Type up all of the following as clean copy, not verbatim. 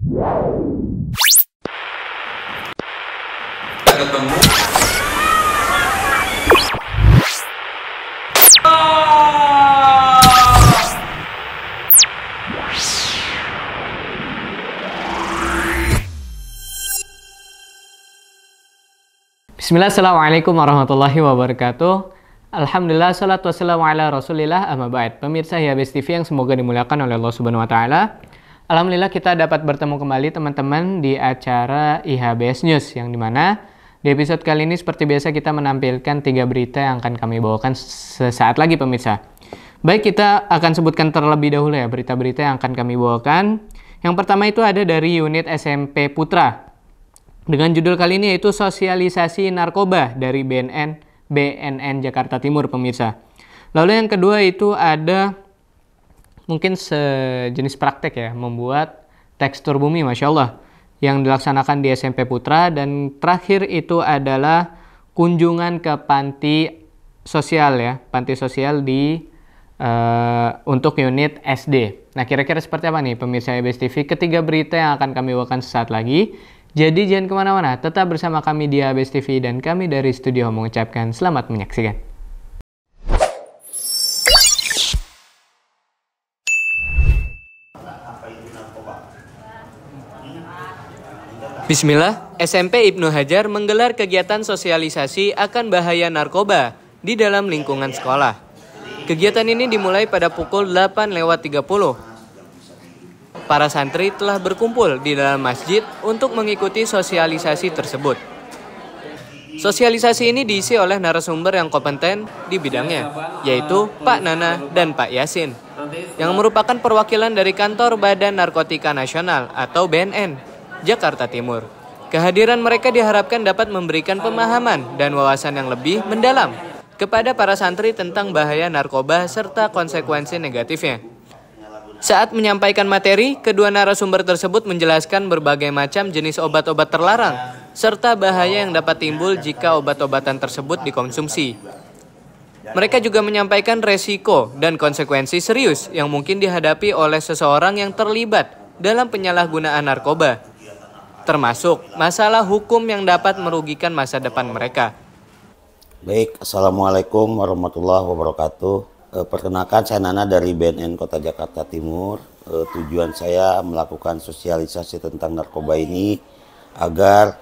Ketemu. Bismillah, assalamualaikum warahmatullahi wabarakatuh. Alhamdulillah, salatu wassalamu ala rasulillah, amma ba'd. Pemirsa HIABS TV yang semoga dimuliakan oleh Allah Subhanahu wa Ta'ala. Alhamdulillah kita dapat bertemu kembali teman-teman di acara IHBS News, yang dimana di episode kali ini seperti biasa kita menampilkan 3 berita yang akan kami bawakan sesaat lagi pemirsa. Baik, kita akan sebutkan terlebih dahulu ya berita-berita yang akan kami bawakan. Yang pertama itu ada dari unit SMP Putra, dengan judul kali ini yaitu sosialisasi narkoba dari BNN Jakarta Timur pemirsa. Lalu yang kedua itu ada mungkin sejenis praktek ya, membuat tekstur bumi, Masya Allah, yang dilaksanakan di SMP Putra. Dan terakhir itu adalah kunjungan ke panti sosial ya, panti sosial di untuk unit SD. Nah, kira-kira seperti apa nih pemirsa HIABS TV? Ketiga berita yang akan kami bawakan sesaat lagi. Jadi jangan kemana-mana, tetap bersama kami di HIABS TV dan kami dari studio mengucapkan selamat menyaksikan. Bismillah, SMP Ibnu Hajar menggelar kegiatan sosialisasi akan bahaya narkoba di dalam lingkungan sekolah. Kegiatan ini dimulai pada pukul 8:30. Para santri telah berkumpul di dalam masjid untuk mengikuti sosialisasi tersebut. Sosialisasi ini diisi oleh narasumber yang kompeten di bidangnya, yaitu Pak Nana dan Pak Yasin, yang merupakan perwakilan dari Kantor Badan Narkotika Nasional atau BNN, Jakarta Timur. Kehadiran mereka diharapkan dapat memberikan pemahaman dan wawasan yang lebih mendalam kepada para santri tentang bahaya narkoba serta konsekuensi negatifnya. Saat menyampaikan materi, kedua narasumber tersebut menjelaskan berbagai macam jenis obat-obat terlarang, serta bahaya yang dapat timbul jika obat-obatan tersebut dikonsumsi. Mereka juga menyampaikan resiko dan konsekuensi serius yang mungkin dihadapi oleh seseorang yang terlibat dalam penyalahgunaan narkoba, termasuk masalah hukum yang dapat merugikan masa depan mereka. Baik, Assalamualaikum warahmatullahi wabarakatuh. Perkenalkan, saya Nana dari BNN Kota Jakarta Timur. Tujuan saya melakukan sosialisasi tentang narkoba ini agar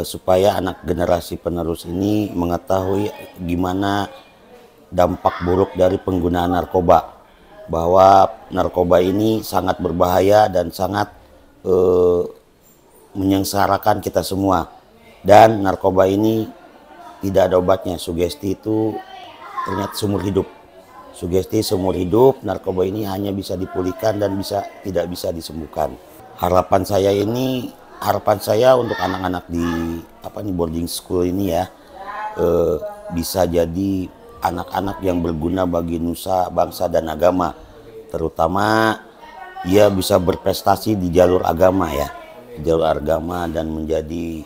supaya anak generasi penerus ini mengetahui gimana dampak buruk dari penggunaan narkoba. Bahwa narkoba ini sangat berbahaya dan sangat menyengsarakan kita semua. Dan narkoba ini tidak ada obatnya. Sugesti itu ternyata seumur hidup. Sugesti seumur hidup, narkoba ini hanya bisa dipulihkan dan tidak bisa disembuhkan. Harapan saya untuk anak-anak di boarding school ini ya, bisa jadi anak-anak yang berguna bagi nusa, bangsa dan agama. Terutama ia bisa berprestasi di jalur agama ya, di jalur agama dan menjadi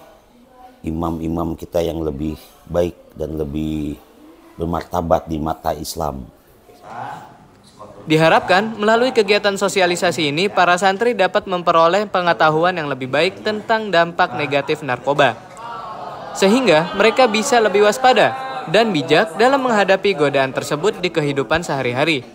imam-imam kita yang lebih baik dan lebih bermartabat di mata Islam. Diharapkan melalui kegiatan sosialisasi ini, para santri dapat memperoleh pengetahuan yang lebih baik tentang dampak negatif narkoba, sehingga mereka bisa lebih waspada dan bijak dalam menghadapi godaan tersebut di kehidupan sehari-hari.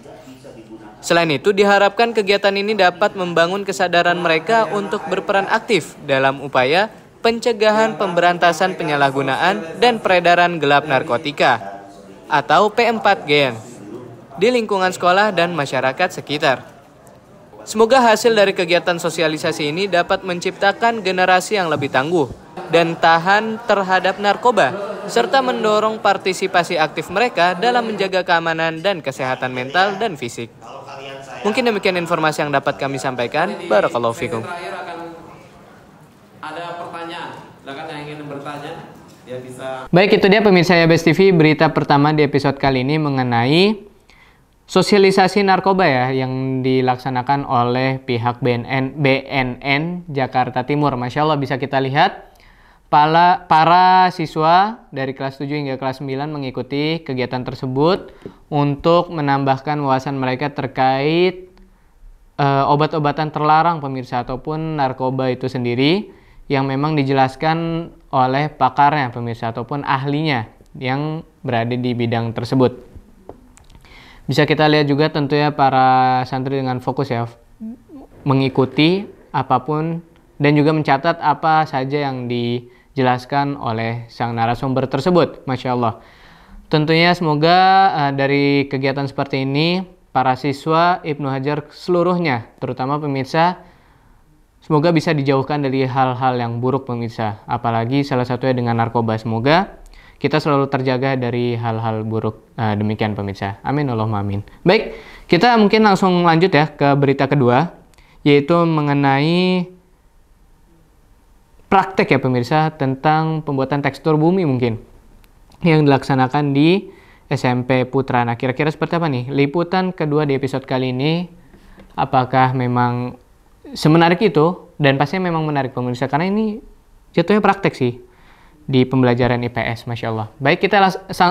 Selain itu, diharapkan kegiatan ini dapat membangun kesadaran mereka untuk berperan aktif dalam upaya pencegahan pemberantasan penyalahgunaan dan peredaran gelap narkotika atau P4GN di lingkungan sekolah dan masyarakat sekitar. Semoga hasil dari kegiatan sosialisasi ini dapat menciptakan generasi yang lebih tangguh dan tahan terhadap narkoba, serta mendorong partisipasi aktif mereka dalam menjaga keamanan dan kesehatan mental dan fisik. Mungkin demikian informasi yang dapat kami sampaikan. Barakallahu fikum. Ada pertanyaan? Silakan yang ingin bertanya, dia bisa. Baik, itu dia pemirsa HIABS TV, berita pertama di episode kali ini mengenai sosialisasi narkoba ya yang dilaksanakan oleh pihak BNN Jakarta Timur. Masya Allah, bisa kita lihat para siswa dari kelas 7 hingga kelas 9 mengikuti kegiatan tersebut untuk menambahkan wawasan mereka terkait obat-obatan terlarang pemirsa ataupun narkoba itu sendiri yang memang dijelaskan oleh pakarnya pemirsa ataupun ahlinya yang berada di bidang tersebut. Bisa kita lihat juga tentunya para santri dengan fokus ya mengikuti apapun dan juga mencatat apa saja yang dijelaskan oleh sang narasumber tersebut. Masya Allah. Tentunya semoga dari kegiatan seperti ini para siswa Ibnu Hajar seluruhnya, terutama pemirsa, semoga bisa dijauhkan dari hal-hal yang buruk pemirsa. Apalagi salah satunya dengan narkoba. Semoga kita selalu terjaga dari hal-hal buruk. Demikian pemirsa. Amin Allahumma amin. Baik, kita mungkin langsung lanjut ya ke berita kedua, yaitu mengenai praktek ya pemirsa tentang pembuatan tekstur bumi mungkin yang dilaksanakan di SMP Putra. Nah, kira-kira seperti apa nih liputan kedua di episode kali ini? Apakah memang semenarik itu? Dan pastinya memang menarik pemirsa, karena ini jatuhnya praktek sih di pembelajaran IPS, Masya Allah. Baik, kita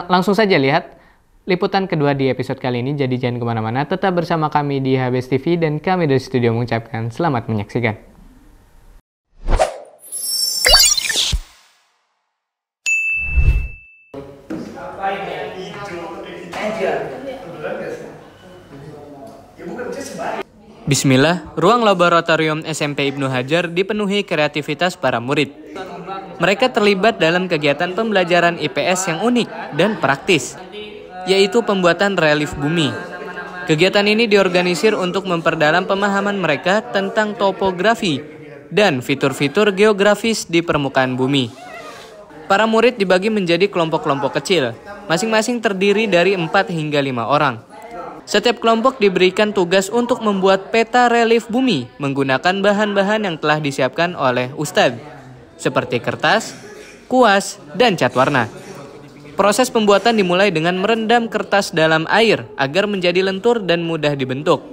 langsung saja lihat liputan kedua di episode kali ini. Jadi jangan kemana-mana, tetap bersama kami di HBS TV dan kami dari studio mengucapkan selamat menyaksikan. Bismillah, ruang laboratorium SMP Ibnu Hajar dipenuhi kreativitas para murid. Mereka terlibat dalam kegiatan pembelajaran IPS yang unik dan praktis, yaitu pembuatan relief bumi. Kegiatan ini diorganisir untuk memperdalam pemahaman mereka tentang topografi dan fitur-fitur geografis di permukaan bumi. Para murid dibagi menjadi kelompok-kelompok kecil, masing-masing terdiri dari 4 hingga 5 orang. Setiap kelompok diberikan tugas untuk membuat peta relief bumi menggunakan bahan-bahan yang telah disiapkan oleh Ustadz, seperti kertas, kuas, dan cat warna. Proses pembuatan dimulai dengan merendam kertas dalam air agar menjadi lentur dan mudah dibentuk.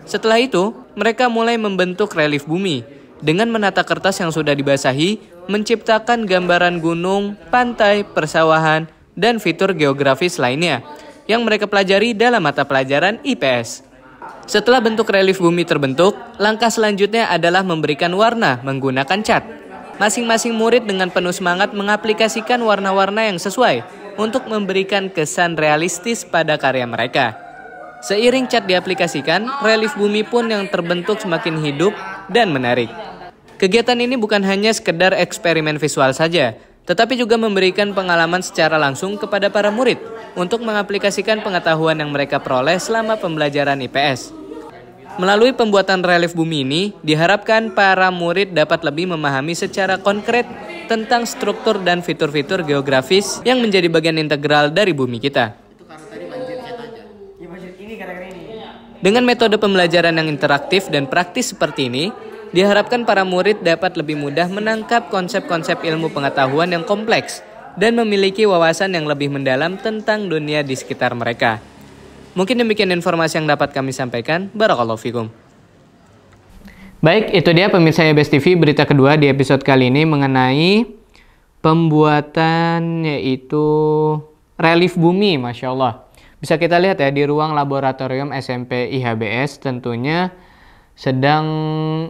Setelah itu, mereka mulai membentuk relief bumi dengan menata kertas yang sudah dibasahi, menciptakan gambaran gunung, pantai, persawahan, dan fitur geografis lainnya yang mereka pelajari dalam mata pelajaran IPS. Setelah bentuk relief bumi terbentuk, langkah selanjutnya adalah memberikan warna menggunakan cat. Masing-masing murid dengan penuh semangat mengaplikasikan warna-warna yang sesuai untuk memberikan kesan realistis pada karya mereka. Seiring cat diaplikasikan, relief bumi pun yang terbentuk semakin hidup dan menarik. Kegiatan ini bukan hanya sekedar eksperimen visual saja, tetapi juga memberikan pengalaman secara langsung kepada para murid untuk mengaplikasikan pengetahuan yang mereka peroleh selama pembelajaran IPS. Melalui pembuatan relief bumi ini, diharapkan para murid dapat lebih memahami secara konkret tentang struktur dan fitur-fitur geografis yang menjadi bagian integral dari bumi kita. Dengan metode pembelajaran yang interaktif dan praktis seperti ini, diharapkan para murid dapat lebih mudah menangkap konsep-konsep ilmu pengetahuan yang kompleks dan memiliki wawasan yang lebih mendalam tentang dunia di sekitar mereka. Mungkin demikian informasi yang dapat kami sampaikan. Barakallahu fikum. Baik, itu dia pemirsa HBS TV berita kedua di episode kali ini mengenai pembuatan yaitu relief bumi, Masya Allah. Bisa kita lihat ya di ruang laboratorium SMP IHBS tentunya sedang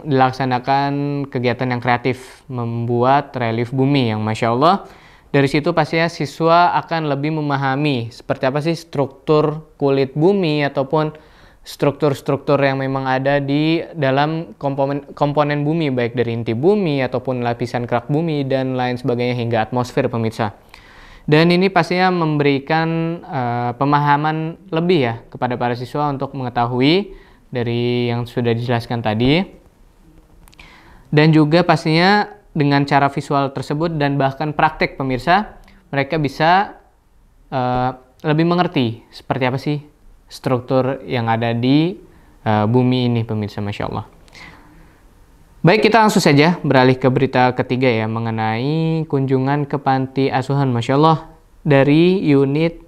dilaksanakan kegiatan yang kreatif membuat relief bumi yang Masya Allah. Dari situ pastinya siswa akan lebih memahami seperti apa sih struktur kulit bumi ataupun struktur-struktur yang memang ada di dalam komponen bumi, baik dari inti bumi ataupun lapisan kerak bumi dan lain sebagainya hingga atmosfer pemirsa. Dan ini pastinya memberikan pemahaman lebih ya kepada para siswa untuk mengetahui dari yang sudah dijelaskan tadi. Dan juga pastinya dengan cara visual tersebut dan bahkan praktek pemirsa, mereka bisa lebih mengerti seperti apa sih struktur yang ada di bumi ini pemirsa, Masya Allah. Baik, kita langsung saja beralih ke berita ketiga ya mengenai kunjungan ke panti asuhan, Masya Allah, dari unit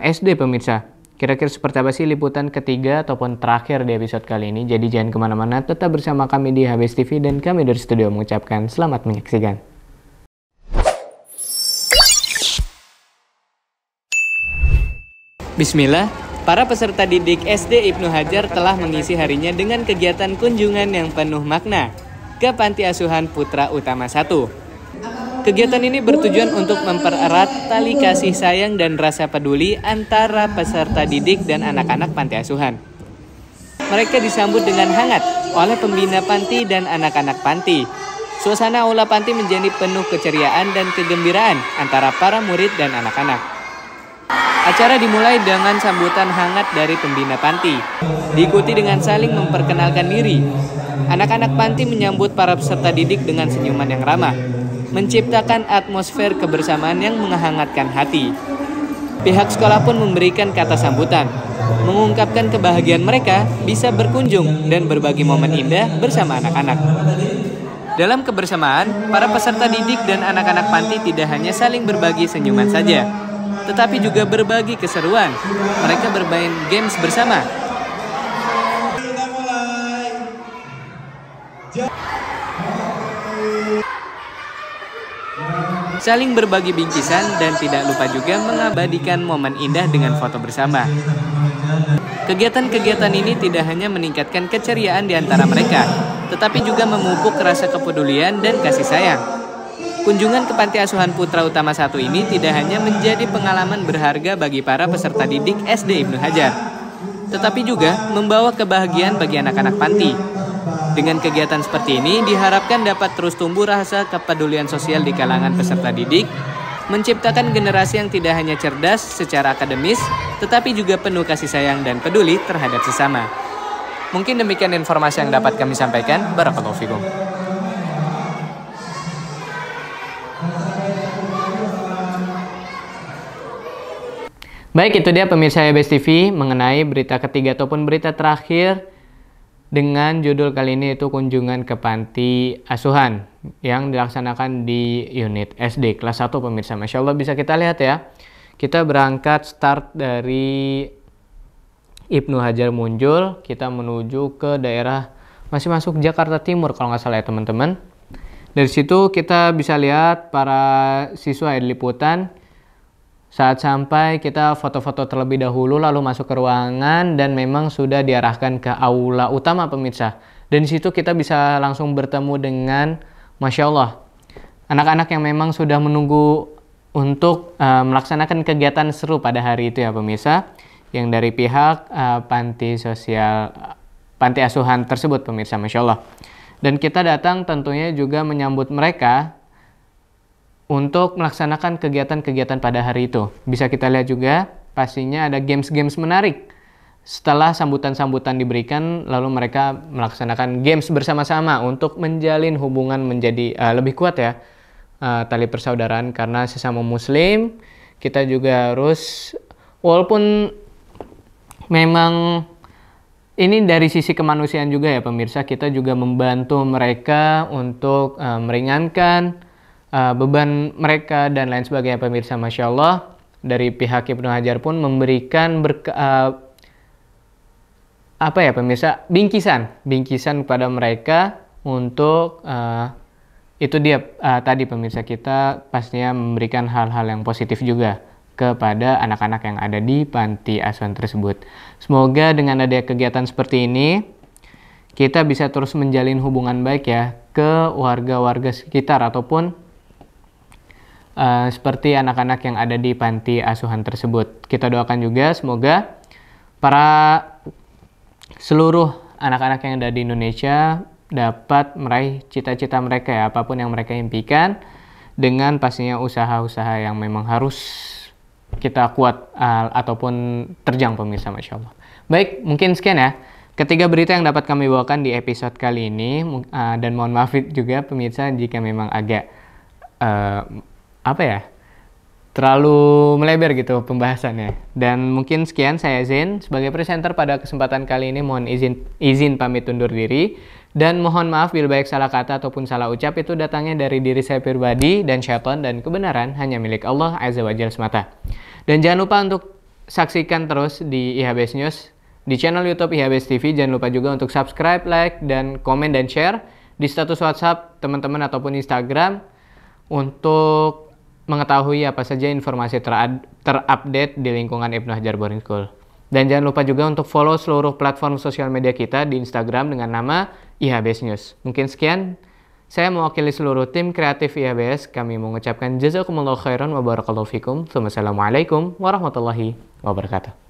SD pemirsa. Kira-kira seperti apa sih liputan ketiga ataupun terakhir di episode kali ini? Jadi jangan kemana-mana, tetap bersama kami di HBS TV dan kami dari studio mengucapkan selamat menyaksikan. Bismillah, Para peserta didik SD Ibnu Hajar telah mengisi harinya dengan kegiatan kunjungan yang penuh makna ke Panti Asuhan Putra Utama 1. Kegiatan ini bertujuan untuk mempererat tali kasih sayang dan rasa peduli antara peserta didik dan anak-anak panti asuhan. Mereka disambut dengan hangat oleh pembina panti dan anak-anak panti. Suasana aula panti menjadi penuh keceriaan dan kegembiraan antara para murid dan anak-anak. Acara dimulai dengan sambutan hangat dari pembina panti, diikuti dengan saling memperkenalkan diri. Anak-anak panti menyambut para peserta didik dengan senyuman yang ramah, menciptakan atmosfer kebersamaan yang menghangatkan hati. Pihak sekolah pun memberikan kata sambutan, mengungkapkan kebahagiaan mereka bisa berkunjung dan berbagi momen indah bersama anak-anak. Dalam kebersamaan, para peserta didik dan anak-anak panti tidak hanya saling berbagi senyuman saja, tetapi juga berbagi keseruan. Mereka bermain games bersama. Saling berbagi bingkisan dan tidak lupa juga mengabadikan momen indah dengan foto bersama. Kegiatan-kegiatan ini tidak hanya meningkatkan keceriaan di antara mereka, tetapi juga memupuk rasa kepedulian dan kasih sayang. Kunjungan ke Panti Asuhan Putra Utama 1 ini tidak hanya menjadi pengalaman berharga bagi para peserta didik SD Ibnu Hajar, tetapi juga membawa kebahagiaan bagi anak-anak panti. Dengan kegiatan seperti ini diharapkan dapat terus tumbuh rasa kepedulian sosial di kalangan peserta didik, menciptakan generasi yang tidak hanya cerdas secara akademis, tetapi juga penuh kasih sayang dan peduli terhadap sesama. Mungkin demikian informasi yang dapat kami sampaikan. Barakallahu fikum. Baik, itu dia pemirsa YBS TV mengenai berita ketiga ataupun berita terakhir dengan judul kali ini itu kunjungan ke panti asuhan yang dilaksanakan di unit SD kelas 1 pemirsa. Masya Allah, bisa kita lihat ya. Kita berangkat start dari Ibnu Hajar Munjul, kita menuju ke daerah masih masuk Jakarta Timur kalau nggak salah ya teman-teman. Dari situ kita bisa lihat para siswa yang liputan. Saat sampai kita foto-foto terlebih dahulu lalu masuk ke ruangan dan memang sudah diarahkan ke aula utama pemirsa. Dan di situ kita bisa langsung bertemu dengan Masya Allah anak-anak yang memang sudah menunggu untuk melaksanakan kegiatan seru pada hari itu ya pemirsa. Yang dari pihak panti asuhan tersebut pemirsa, Masya Allah. Dan kita datang tentunya juga menyambut mereka untuk melaksanakan kegiatan-kegiatan pada hari itu. Bisa kita lihat juga pastinya ada games-games menarik. Setelah sambutan-sambutan diberikan, lalu mereka melaksanakan games bersama-sama untuk menjalin hubungan menjadi lebih kuat ya, tali persaudaraan, karena sesama muslim kita juga harus, walaupun memang ini dari sisi kemanusiaan juga ya pemirsa, kita juga membantu mereka untuk meringankan beban mereka dan lain sebagainya pemirsa. Masya Allah, dari pihak Ibnu Hajar pun memberikan bingkisan kepada mereka untuk itu dia tadi pemirsa, kita pastinya memberikan hal-hal yang positif juga kepada anak-anak yang ada di panti asuhan tersebut. Semoga dengan adanya kegiatan seperti ini kita bisa terus menjalin hubungan baik ya ke warga-warga sekitar ataupun seperti anak-anak yang ada di panti asuhan tersebut. Kita doakan juga semoga para seluruh anak-anak yang ada di Indonesia dapat meraih cita-cita mereka ya, apapun yang mereka impikan, dengan pastinya usaha-usaha yang memang harus kita kuat ataupun terjang pemirsa. Masya Allah. Baik, mungkin sekian ya ketiga berita yang dapat kami bawakan di episode kali ini, dan mohon maaf juga pemirsa jika memang agak terlalu melebar gitu pembahasannya. Dan mungkin sekian, saya Zain sebagai presenter pada kesempatan kali ini. Mohon izin pamit undur diri dan mohon maaf bila baik salah kata ataupun salah ucap itu datangnya dari diri saya pribadi dan syaitan, dan kebenaran hanya milik Allah Azza wa Jalla semata. Dan jangan lupa untuk saksikan terus di IHBS News di channel YouTube IHBS TV. Jangan lupa juga untuk subscribe, like, dan komen dan share di status WhatsApp teman-teman ataupun Instagram untuk mengetahui apa saja informasi terupdate di lingkungan Ibnu Hajar Boarding School. Dan jangan lupa juga untuk follow seluruh platform sosial media kita di Instagram dengan nama IHBS News. Mungkin sekian, saya mewakili seluruh tim kreatif IHBS. Kami mengucapkan jazakumullahu khairan wa barakallahu fikum. Wassalamualaikum warahmatullahi wabarakatuh.